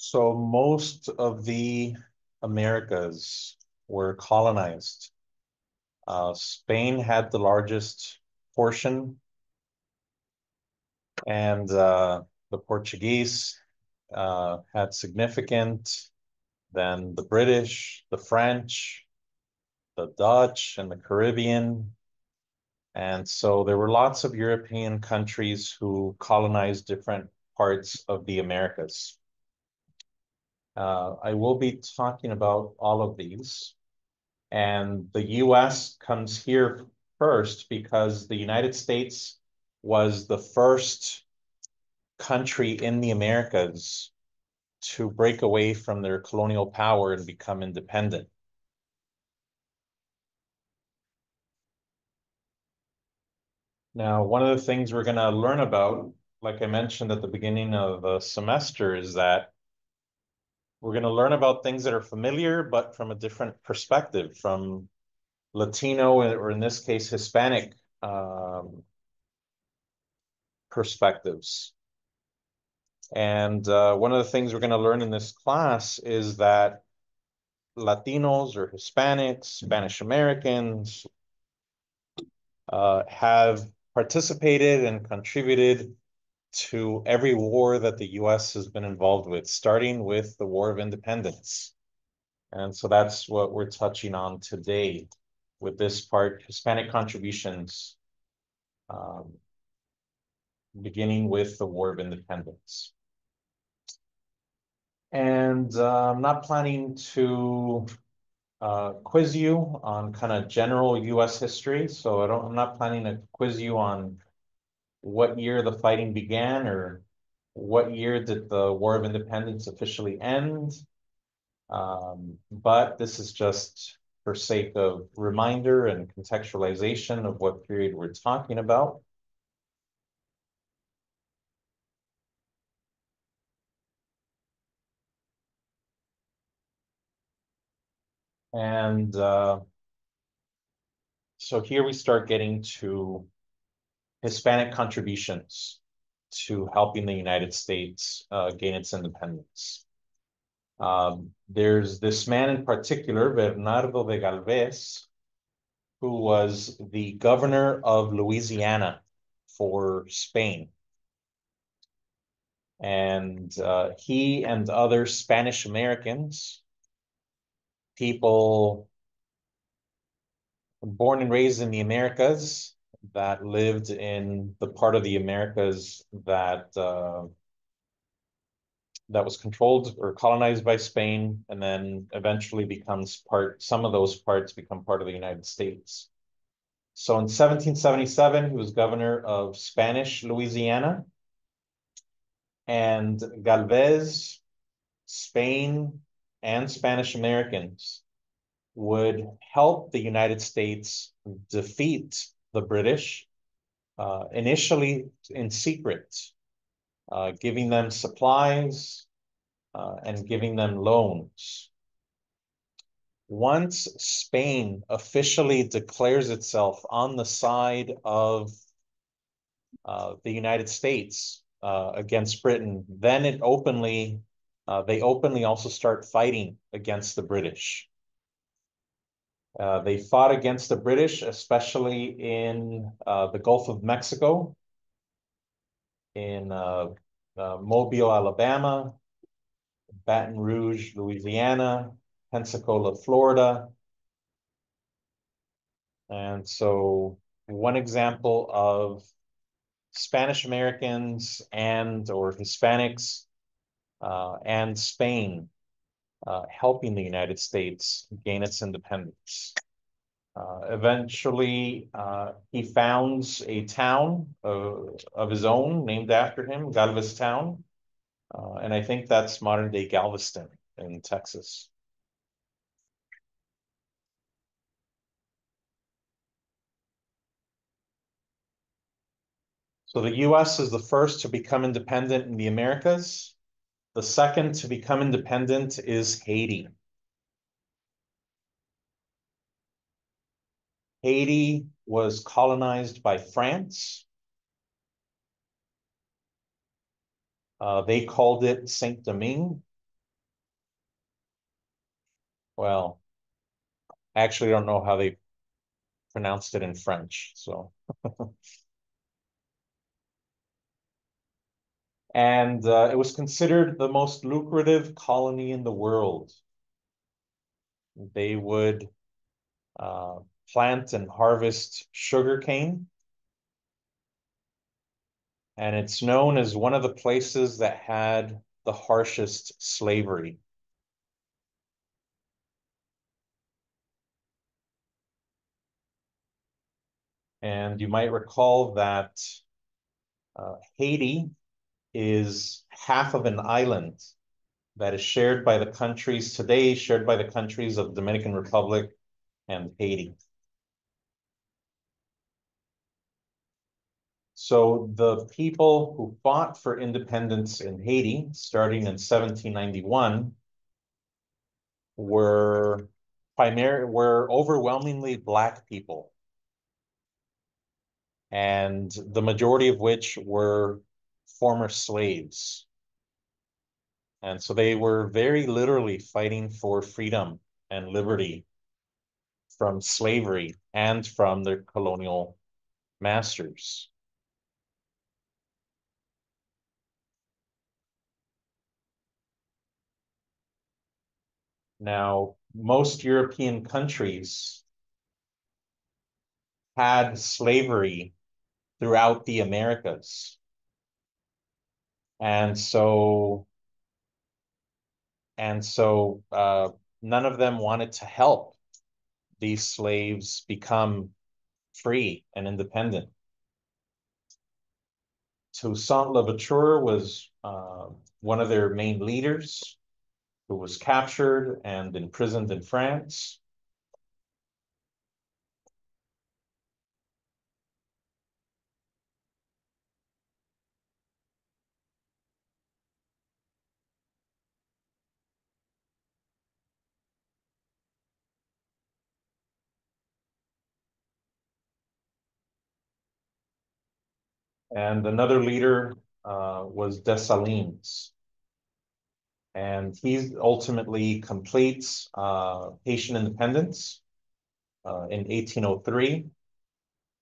So most of the Americas were colonized. Spain had the largest portion, and the Portuguese had significant, then the British, the French, the Dutch, and the Caribbean. And so there were lots of European countries who colonized different parts of the Americas. I will be talking about all of these. And the US comes here first because the United States was the first country in the Americas to break away from their colonial power and become independent. Now, one of the things we're going to learn about, like I mentioned at the beginning of the semester, is that we're going to learn about things that are familiar, but from a different perspective, from Latino, or in this case, Hispanic perspectives. And one of the things we're going to learn in this class is that Latinos or Hispanics, Spanish Americans have participated and contributed to every war that the US has been involved with, starting with the War of Independence. And so that's what we're touching on today with this part, Hispanic contributions, beginning with the War of Independence. And I'm not planning to quiz you on kind of general US history. So I'm not planning to quiz you on what year the fighting began or what year did the War of Independence officially end. But this is just for sake of reminder and contextualization of what period we're talking about. And so here we start getting to Hispanic contributions to helping the United States gain its independence. There's this man in particular, Bernardo de Galvez, who was the governor of Louisiana for Spain. And he and other Spanish Americans, people born and raised in the Americas that lived in the part of the Americas that that was controlled or colonized by Spain, and then eventually some of those parts become part of the United States. So in 1777, he was governor of Spanish Louisiana, and Galvez, Spain, and Spanish Americans would help the United States defeat the British, initially in secret, giving them supplies and giving them loans. Once Spain officially declares itself on the side of the United States against Britain, then they openly also start fighting against the British. They fought against the British, especially in the Gulf of Mexico, in Mobile, Alabama, Baton Rouge, Louisiana, Pensacola, Florida. And so one example of Spanish Americans or Hispanics and Spain helping the United States gain its independence. Eventually, he founds a town of his own named after him, Galvez Town. And I think that's modern day Galveston in Texas. So the US is the first to become independent in the Americas. The second to become independent is Haiti. Haiti was colonized by France. They called it Saint-Domingue. Well, I actually don't know how they pronounced it in French. So, and it was considered the most lucrative colony in the world. They would uh, plant and harvest sugarcane, and it's known as one of the places that had the harshest slavery. And you might recall that Haiti is half of an island that is shared by the countries today, shared by the countries of Dominican Republic and Haiti. So the people who fought for independence in Haiti, starting in 1791, were were overwhelmingly Black people, and the majority of which were former slaves. And so they were very literally fighting for freedom and liberty from slavery and from their colonial masters. Now, most European countries had slavery throughout the Americas. And so, and so none of them wanted to help these slaves become free and independent. Toussaint Louverture was one of their main leaders who was captured and imprisoned in France. And another leader was Dessalines. And he ultimately completes Haitian independence in 1803,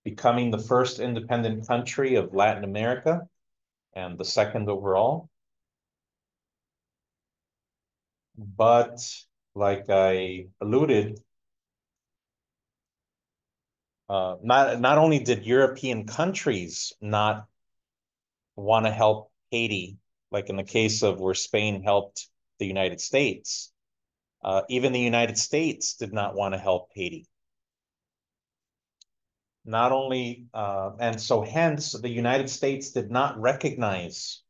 becoming the first independent country of Latin America and the second overall. But like I alluded, not only did European countries not want to help Haiti, like in the case of where Spain helped the United States, even the United States did not want to help Haiti. Not only, and so hence the United States did not recognize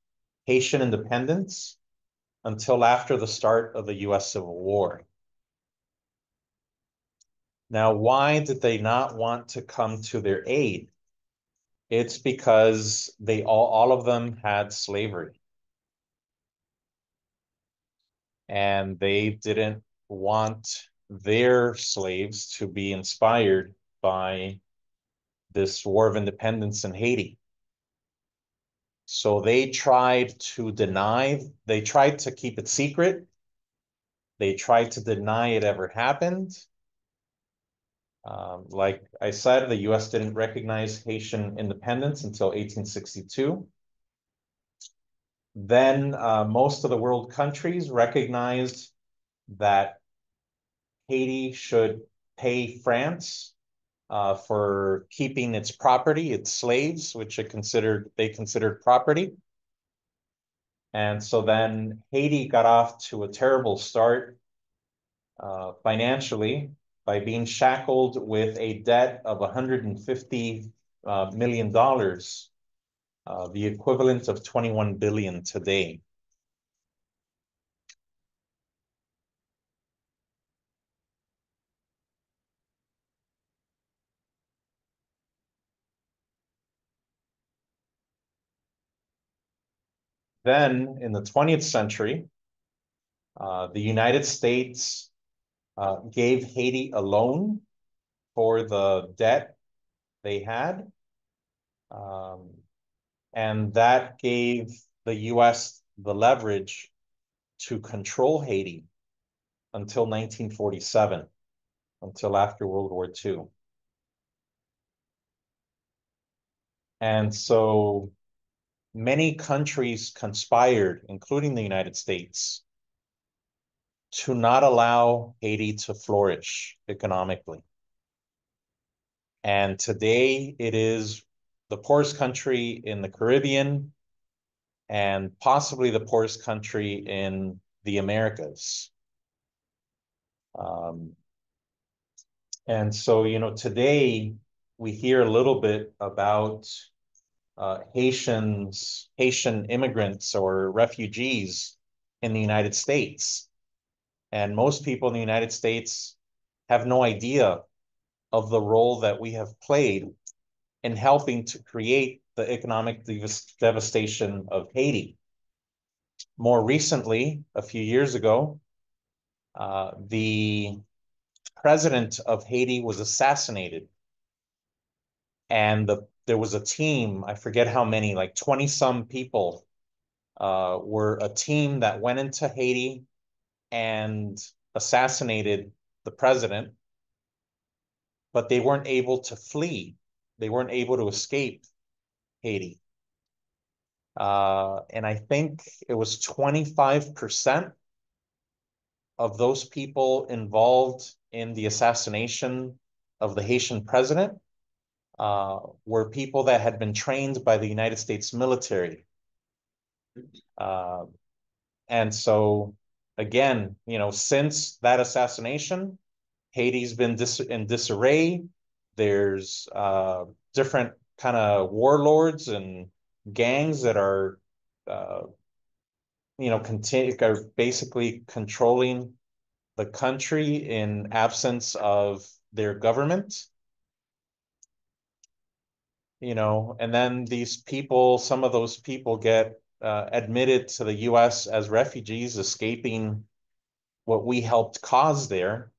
Haitian independence until after the start of the US Civil War. Now, why did they not want to come to their aid? It's because they all of them had slavery, and they didn't want their slaves to be inspired by this war of independence in Haiti. So they tried to keep it secret. They tried to deny it ever happened. Like I said, the US didn't recognize Haitian independence until 1862. Then most of the world countries recognized that Haiti should pay France for keeping its property, its slaves, which they considered property. And so then Haiti got off to a terrible start financially by being shackled with a debt of $150 million, the equivalent of 21 billion today. Then in the 20th century, the United States gave Haiti a loan for the debt they had. Um, and that gave the US the leverage to control Haiti. until 1947, until after World War II. And so many countries conspired, including the United States, to not allow Haiti to flourish economically. And today it is the poorest country in the Caribbean and possibly the poorest country in the Americas. Um, and so, today we hear a little bit about Haitian immigrants or refugees in the United States. And most people in the United States have no idea of the role that we have played in helping to create the economic devastation of Haiti. More recently, a few years ago, the president of Haiti was assassinated. And there was a team, I forget how many, like 20 some people were a team that went into Haiti and assassinated the president, but they weren't able to flee. They weren't able to escape Haiti. And I think it was 25% of those people involved in the assassination of the Haitian president were people that had been trained by the United States military. Uh, and so, again, since that assassination, Haiti's been in disarray. There's different kind of warlords and gangs that are, are basically controlling the country in absence of their government. And then some of those people get admitted to the US as refugees escaping what we helped cause there.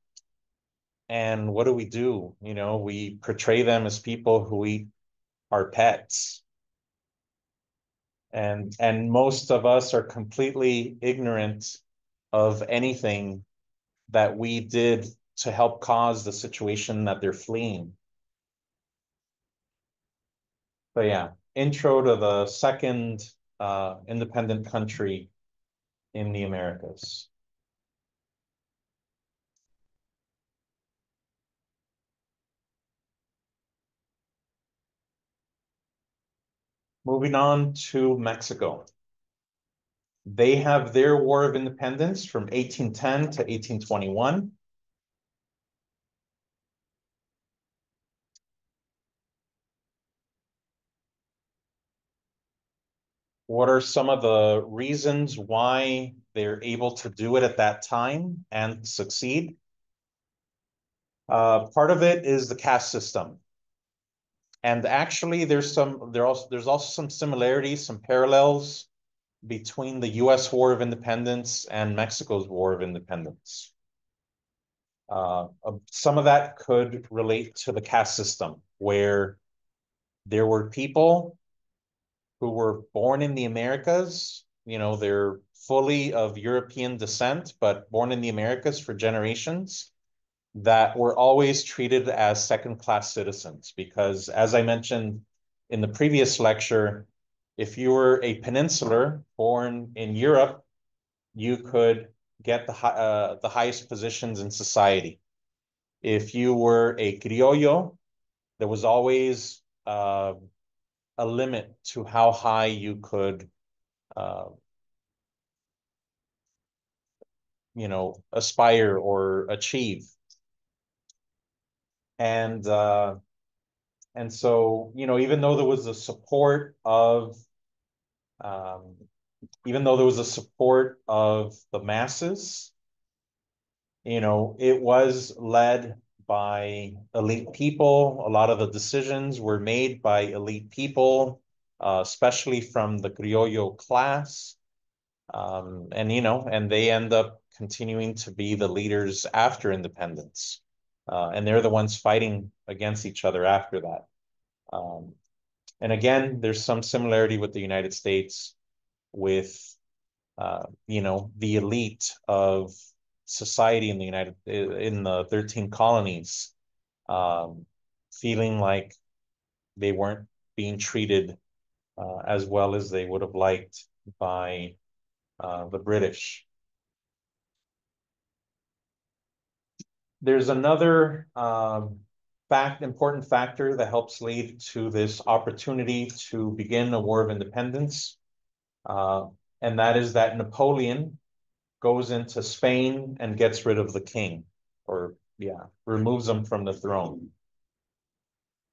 And what do? We portray them as people who eat our pets. And most of us are completely ignorant of anything that we did to help cause the situation that they're fleeing. But yeah, intro to the second independent country in the Americas. Moving on to Mexico. They have their War of Independence from 1810 to 1821. What are some of the reasons why they're able to do it at that time and succeed? Part of it is the caste system. And actually, there's also some similarities, some parallels between the US War of Independence and Mexico's War of Independence. Some of that could relate to the caste system, where there were people who were born in the Americas. They're fully of European descent, but born in the Americas for generations, that were always treated as second-class citizens. Because, as I mentioned in the previous lecture, if you were a peninsular born in Europe, you could get the highest positions in society. If you were a criollo, there was always a limit to how high you could, aspire or achieve. And so, even though there was a support of, the masses, it was led by elite people. A lot of the decisions were made by elite people, especially from the criollo class. And they end up continuing to be the leaders after independence. And they're the ones fighting against each other after that. And again, there's some similarity with the United States with, the elite of society in the 13 colonies, feeling like they weren't being treated as well as they would have liked by the British. There's another important factor that helps lead to this opportunity to begin a war of independence, and that is that Napoleon goes into Spain and gets rid of the king, or removes him from the throne.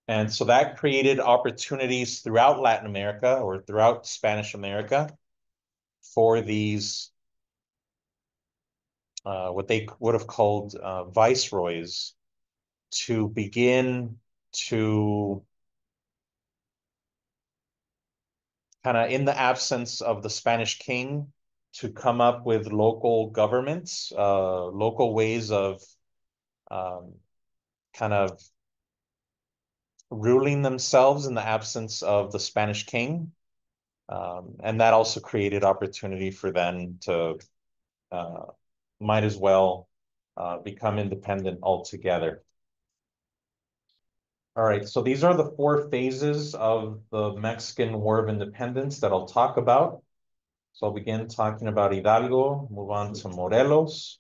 And so that created opportunities throughout Latin America or throughout Spanish America for these what they would have called viceroys to begin to kind of, in the absence of the Spanish king, to come up with local governments, local ways of kind of ruling themselves in the absence of the Spanish king. And that also created opportunity for them to might as well become independent altogether. All right, so these are the 4 phases of the Mexican War of Independence that I'll talk about. So I'll begin talking about Hidalgo, move on to Morelos,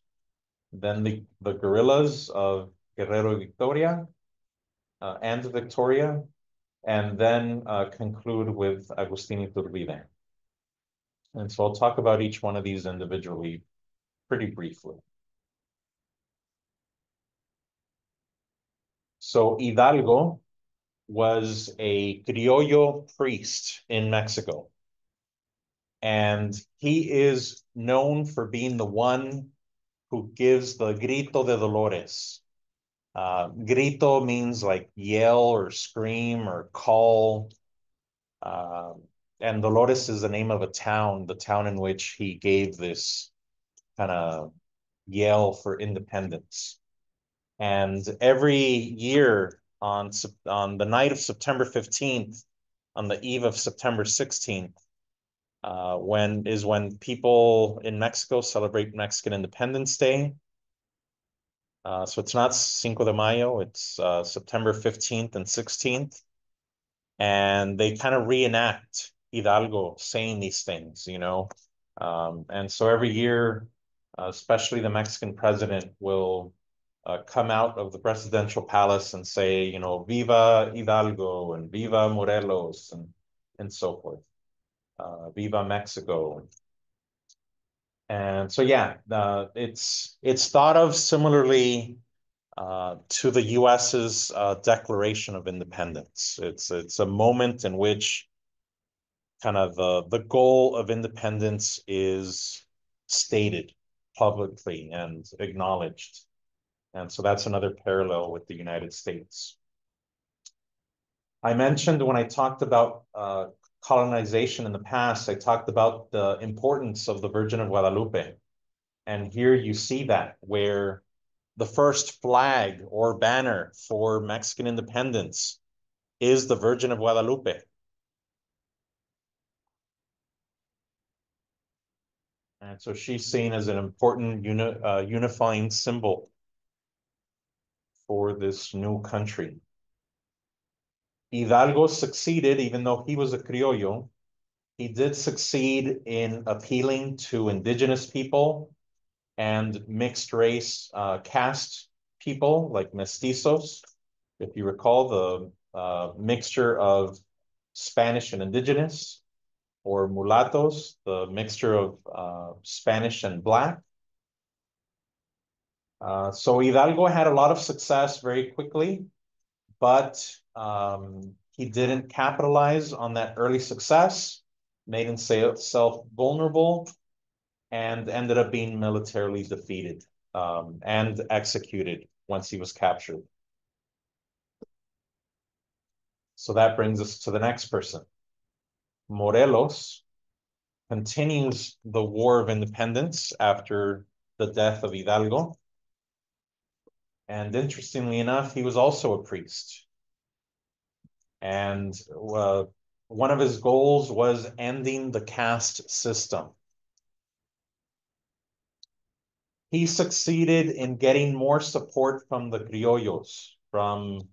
then the guerrillas of Guerrero and Victoria, and then conclude with Agustin Iturbide. And so I'll talk about each one of these individually pretty briefly. So Hidalgo was a criollo priest in Mexico. And he is known for being the one who gives the grito de dolores. Grito means like yell or scream or call. And Dolores is the name of a town, the town in which he gave this kind of yell for independence. And every year on the night of September 15th, on the eve of September 16th, when people in Mexico celebrate Mexican Independence Day. So it's not Cinco de Mayo, it's September 15th and 16th. And they kind of reenact Hidalgo saying these things, you know. And so every year, especially the Mexican president will come out of the presidential palace and say, you know, Viva Hidalgo and Viva Morelos and so forth. Viva Mexico. And so, yeah, it's thought of similarly to the US's Declaration of Independence. It's a moment in which kind of the goal of independence is stated publicly and acknowledged. And so that's another parallel with the United States. I mentioned when I talked about colonization in the past, I talked about the importance of the Virgin of Guadalupe. And here you see that, where the first flag or banner for Mexican independence is the Virgin of Guadalupe. And so she's seen as an important unifying symbol for this new country. Hidalgo succeeded, even though he was a criollo, he did succeed in appealing to indigenous people and mixed race caste people like mestizos. If you recall, the mixture of Spanish and indigenous, or mulattoes, the mixture of Spanish and Black. So Hidalgo had a lot of success very quickly, but he didn't capitalize on that early success, made himself vulnerable, and ended up being militarily defeated and executed once he was captured. So that brings us to the next person. Morelos continues the War of Independence after the death of Hidalgo. And interestingly enough, he was also a priest. And one of his goals was ending the caste system. he succeeded in getting more support from the criollos, from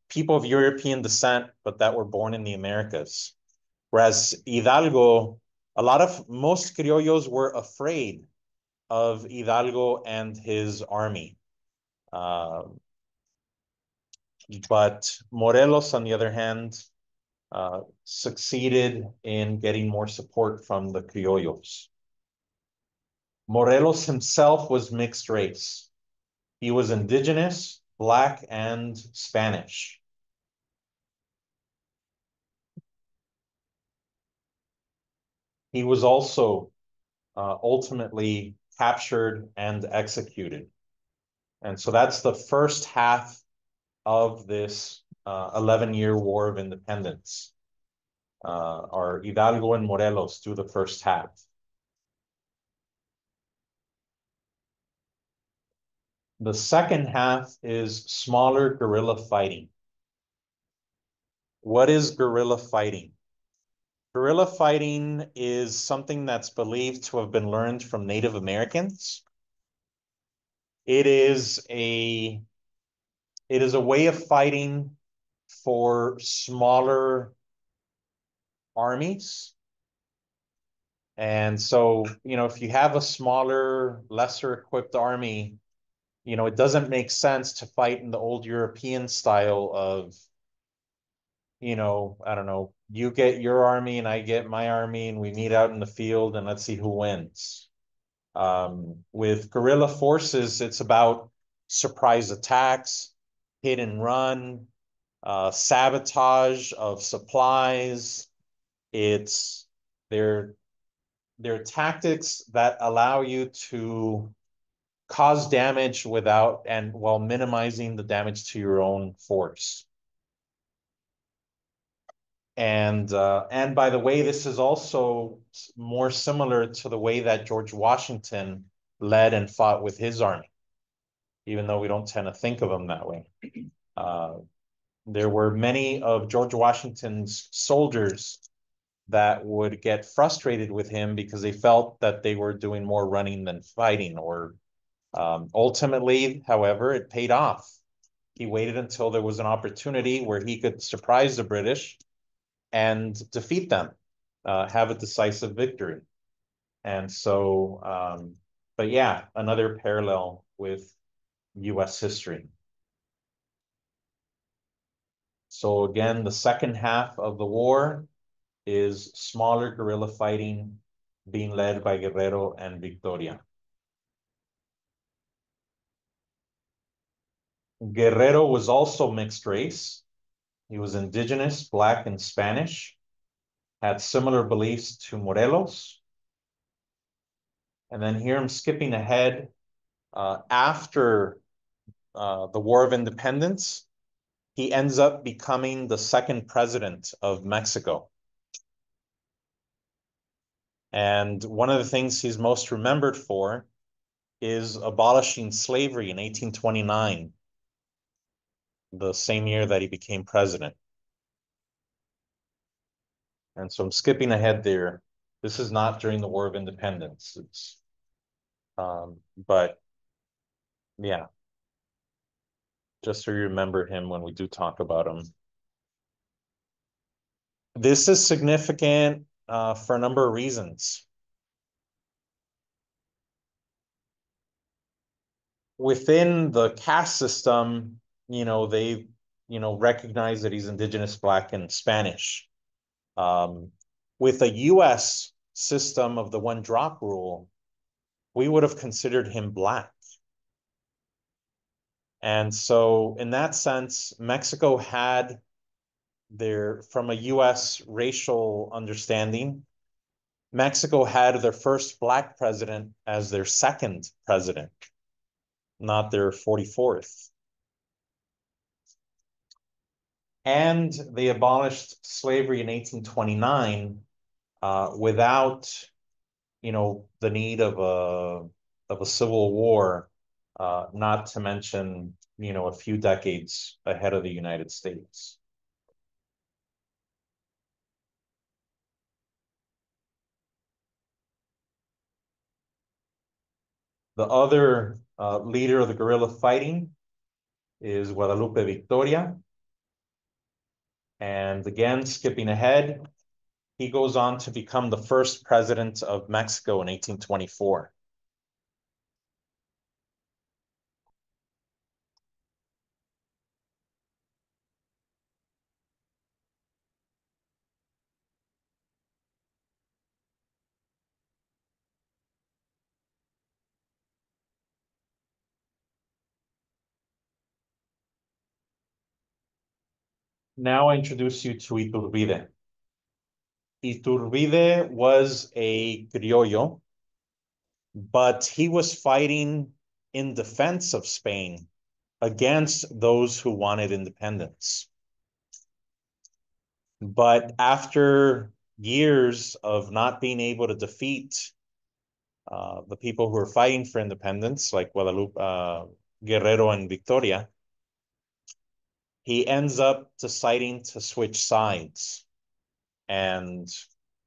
people of European descent, but that were born in the Americas. Whereas Hidalgo, most criollos were afraid of Hidalgo and his army. But Morelos, on the other hand, succeeded in getting more support from the criollos. Morelos himself was mixed race. He was indigenous, Black, and Spanish. He was also ultimately captured and executed. And so that's the first half of this 11-year War of Independence. Our Hidalgo and Morelos do the first half. The second half is smaller guerrilla fighting. What is guerrilla fighting? Guerrilla fighting is something that's believed to have been learned from Native Americans. It is a way of fighting for smaller armies. And so, if you have a smaller, lesser equipped army, it doesn't make sense to fight in the old European style of, I don't know, you get your army and I get my army and we meet out in the field and let's see who wins. With guerrilla forces, it's about surprise attacks, hit and run, sabotage of supplies. It's they're tactics that allow you to cause damage while minimizing the damage to your own force. And by the way, this is also more similar to the way that George Washington led and fought with his army, even though we don't tend to think of him that way. There were many of George Washington's soldiers that would get frustrated with him because they felt that they were doing more running than fighting. Or ultimately, however, it paid off. He waited until there was an opportunity where he could surprise the British and defeat them, have a decisive victory. And so, but yeah, another parallel with US history. So again, the second half of the war is smaller guerrilla fighting being led by Guerrero and Victoria. Guerrero was also mixed race. He was indigenous, Black, and Spanish, had similar beliefs to Morelos. And then here I'm skipping ahead. After the War of Independence, he ends up becoming the second president of Mexico. And one of the things he's most remembered for is abolishing slavery in 1829, the same year that he became president. And so I'm skipping ahead there. This is not during the War of Independence. But yeah, just so you remember him when we do talk about him. This is significant for a number of reasons. Within the caste system, they, recognize that he's indigenous, Black, and Spanish. With a US system of the one drop rule, we would have considered him Black. And so in that sense, Mexico had from a US racial understanding, Mexico had their first Black president as their second president, not their 44th. And they abolished slavery in 1829 without, the need of a civil war, not to mention, a few decades ahead of the United States. The other leader of the guerrilla fighting is Guadalupe Victoria. And again, skipping ahead, he goes on to become the first president of Mexico in 1824. Now I introduce you to Iturbide. Iturbide was a criollo, but he was fighting in defense of Spain against those who wanted independence. But after years of not being able to defeat the people who were fighting for independence, like Guerrero and Victoria, he ends up deciding to switch sides, and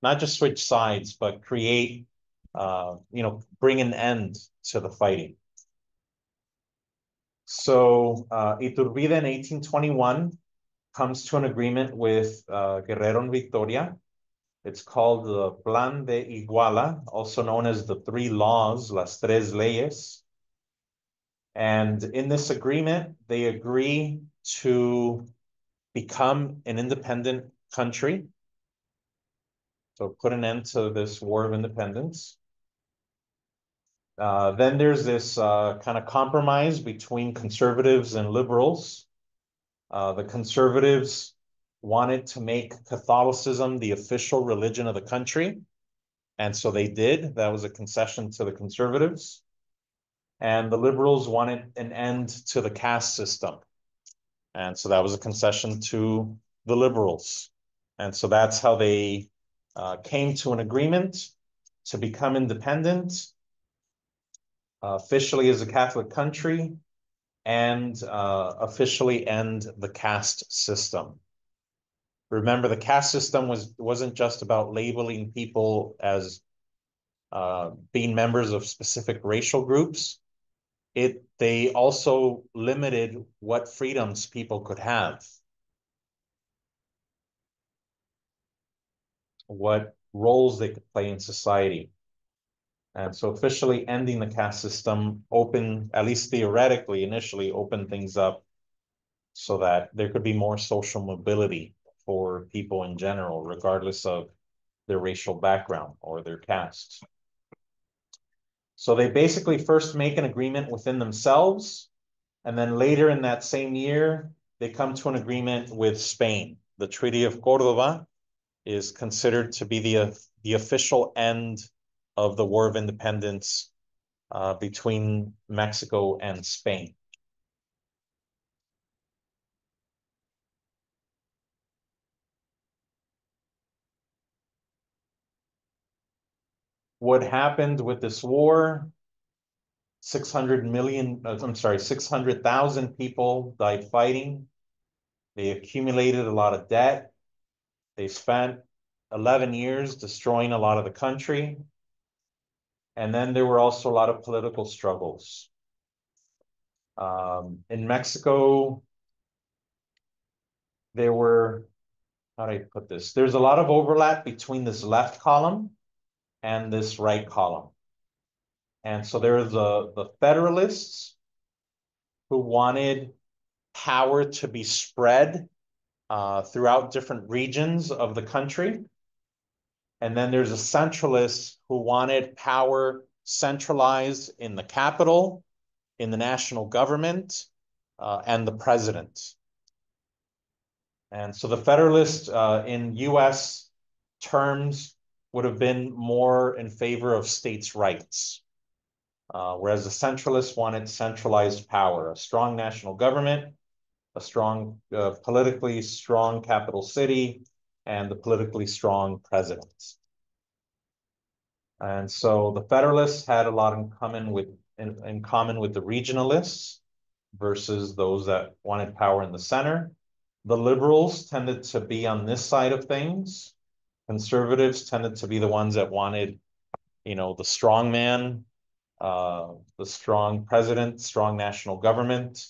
not just switch sides, but create, bring an end to the fighting. So Iturbide in 1821 comes to an agreement with Guerrero and Victoria. It's called the Plan de Iguala, also known as the Three Laws, Las Tres Leyes. And in this agreement, they agree to become an independent country. So put an end to this war of independence. Then there's this kind of compromise between conservatives and liberals. The conservatives wanted to make Catholicism the official religion of the country. And so they did. That was a concession to the conservatives. And the liberals wanted an end to the caste system. And so that was a concession to the liberals. And so that's how they came to an agreement to become independent, officially as a Catholic country, and officially end the caste system. Remember, the caste system wasn't just about labeling people as being members of specific racial groups. They also limited what freedoms people could have, what roles they could play in society. And so officially ending the caste system at least theoretically, initially opened things up so that there could be more social mobility for people in general, regardless of their racial background or their caste. So they basically first make an agreement within themselves, and then later in that same year, they come to an agreement with Spain. The Treaty of Córdoba is considered to be the official end of the War of Independence between Mexico and Spain. What happened with this war? 600,000 people died fighting. They accumulated a lot of debt. They spent 11 years destroying a lot of the country. And then there were also a lot of political struggles. In Mexico, there were, how do I put this? There's a lot of overlap between this left column and this right column. And so there are the Federalists who wanted power to be spread throughout different regions of the country. And then there's the centralists who wanted power centralized in the capital, in the national government, and the president. And so the Federalists in US terms would have been more in favor of states' rights, whereas the centralists wanted centralized power, a strong national government, a strong, politically strong capital city, and the politically strong president. And so the Federalists had a lot in common with the regionalists versus those that wanted power in the center. The liberals tended to be on this side of things. Conservatives tended to be the ones that wanted, the strong man the strong president, strong national government.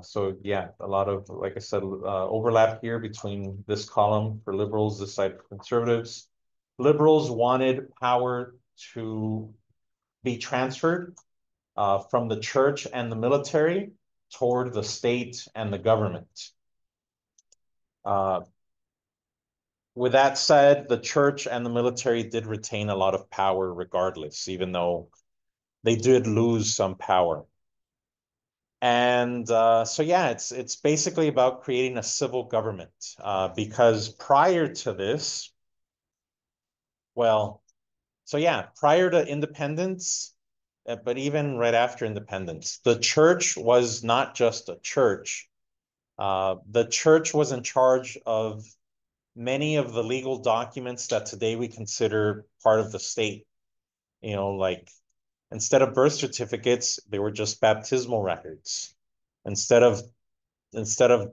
So yeah, a lot of, like I said, overlap here between this column for liberals, this side for conservatives. Liberals wanted power to be transferred from the church and the military toward the state and the government. With that said, the church and the military did retain a lot of power regardless, even though they did lose some power. And so, yeah, it's basically about creating a civil government because prior to this, well, so yeah, prior to independence, but even right after independence, the church was not just a church. The church was in charge of many of the legal documents that today we consider part of the state. You know, like instead of birth certificates, they were just baptismal records. Instead of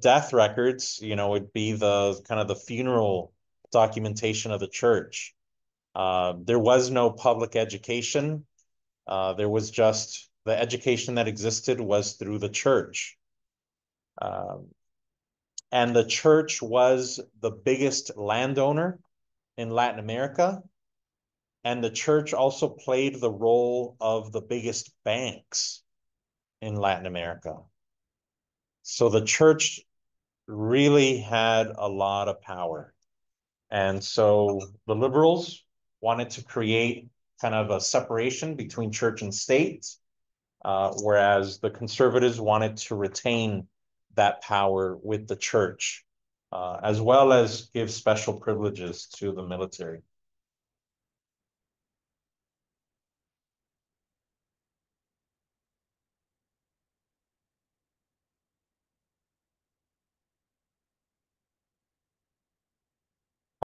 death records, you know, it'd be the kind of the funeral documentation of the church. There was no public education. There was just the education that existed was through the church. And the church was the biggest landowner in Latin America. And the church also played the role of the biggest banks in Latin America. So the church really had a lot of power. And so the liberals wanted to create kind of a separation between church and state, whereas the conservatives wanted to retain that power with the church, as well as give special privileges to the military.